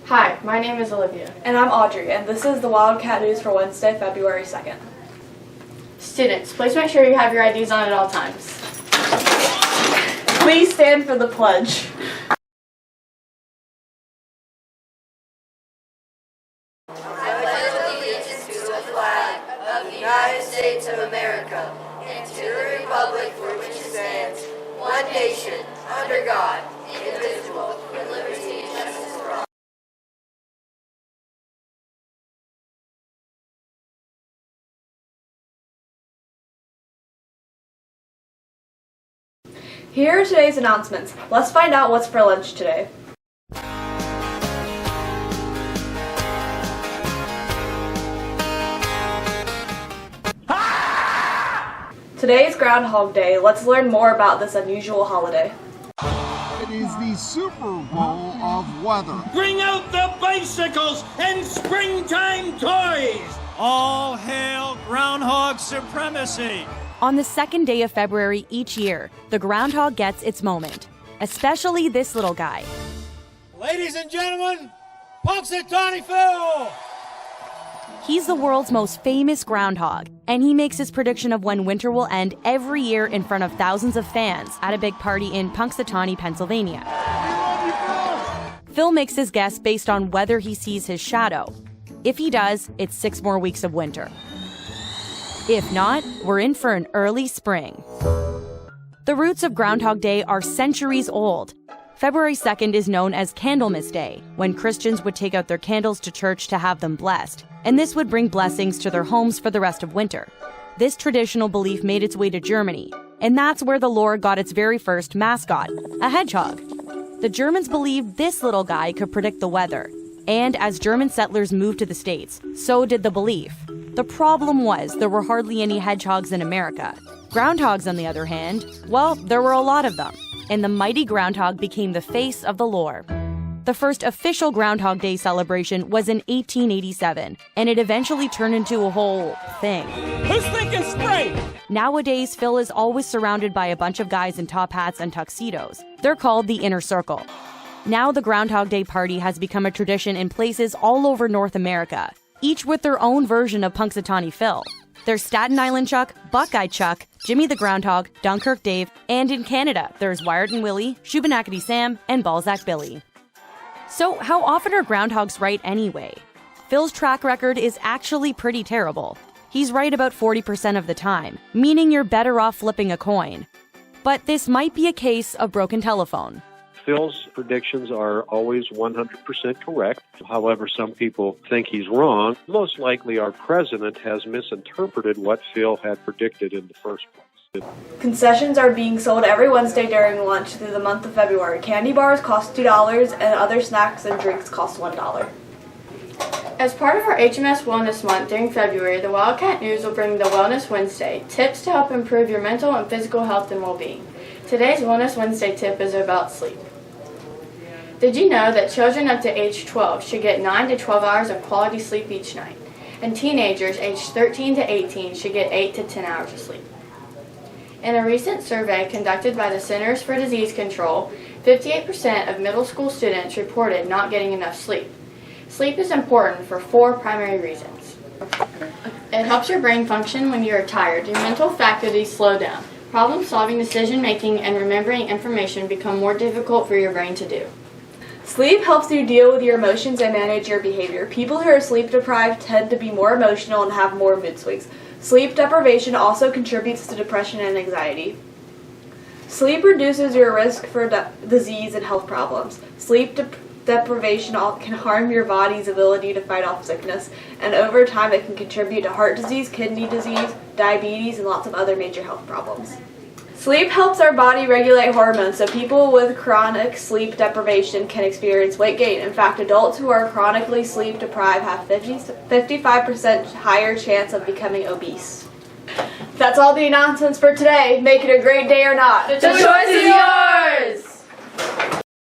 Hi, my name is Olivia. And I'm Audrey, and this is the Wildcat News for Wednesday, February 2nd. Students, please make sure you have your IDs on at all times. Please stand for the pledge. I pledge allegiance to the flag of the United States of America and to the republic for which it stands, one nation, under God, indivisible, with liberty and justice for all. Here are today's announcements. Let's find out what's for lunch today. Today is Groundhog Day. Let's learn more about this unusual holiday. It is the Super Bowl of weather. Bring out the bicycles and springtime toys! All hail groundhog supremacy! On the second day of February each year, the groundhog gets its moment, especially this little guy. Ladies and gentlemen, Punxsutawney Phil! He's the world's most famous groundhog, and he makes his prediction of when winter will end every year in front of thousands of fans at a big party in Punxsutawney, Pennsylvania. Phil makes his guess based on whether he sees his shadow. If he does, it's 6 more weeks of winter. If not, we're in for an early spring. The roots of Groundhog Day are centuries old. February 2nd is known as Candlemas Day, when Christians would take out their candles to church to have them blessed, and this would bring blessings to their homes for the rest of winter. This traditional belief made its way to Germany, and that's where the lore got its very first mascot, a hedgehog. The Germans believed this little guy could predict the weather, and as German settlers moved to the States, so did the belief. The problem was there were hardly any hedgehogs in America. Groundhogs, on the other hand, well, there were a lot of them, and the mighty groundhog became the face of the lore. The first official Groundhog Day celebration was in 1887, and it eventually turned into a whole thing. Who's thinking spring? Nowadays, Phil is always surrounded by a bunch of guys in top hats and tuxedos. They're called the Inner Circle. Now the Groundhog Day party has become a tradition in places all over North America, each with their own version of Punxsutawney Phil. There's Staten Island Chuck, Buckeye Chuck, Jimmy the Groundhog, Dunkirk Dave, and in Canada, there's Wired and Willie, Shubenacadie Sam, and Balzac Billy. So how often are groundhogs right anyway? Phil's track record is actually pretty terrible. He's right about 40% of the time, meaning you're better off flipping a coin. But this might be a case of broken telephone. Phil's predictions are always 100% correct. However, some people think he's wrong. Most likely our president has misinterpreted what Phil had predicted in the first place. Concessions are being sold every Wednesday during lunch through the month of February. Candy bars cost $2 and other snacks and drinks cost $1. As part of our HMS Wellness Month during February, the Wildcat News will bring the Wellness Wednesday, tips to help improve your mental and physical health and well-being. Today's Wellness Wednesday tip is about sleep. Did you know that children up to age 12 should get 9 to 12 hours of quality sleep each night, and teenagers aged 13 to 18 should get 8 to 10 hours of sleep? In a recent survey conducted by the Centers for Disease Control, 58% of middle school students reported not getting enough sleep. Sleep is important for 4 primary reasons. It helps your brain function when you are tired. Your mental faculties slow down. Problem-solving, decision-making, and remembering information become more difficult for your brain to do. Sleep helps you deal with your emotions and manage your behavior. People who are sleep deprived tend to be more emotional and have more mood swings. Sleep deprivation also contributes to depression and anxiety. Sleep reduces your risk for disease and health problems. Sleep deprivation can harm your body's ability to fight off sickness, and over time it can contribute to heart disease, kidney disease, diabetes, and lots of other major health problems. Sleep helps our body regulate hormones, so people with chronic sleep deprivation can experience weight gain. In fact, adults who are chronically sleep deprived have 55% higher chance of becoming obese. That's all the announcements for today. Make it a great day or not. The choice is yours!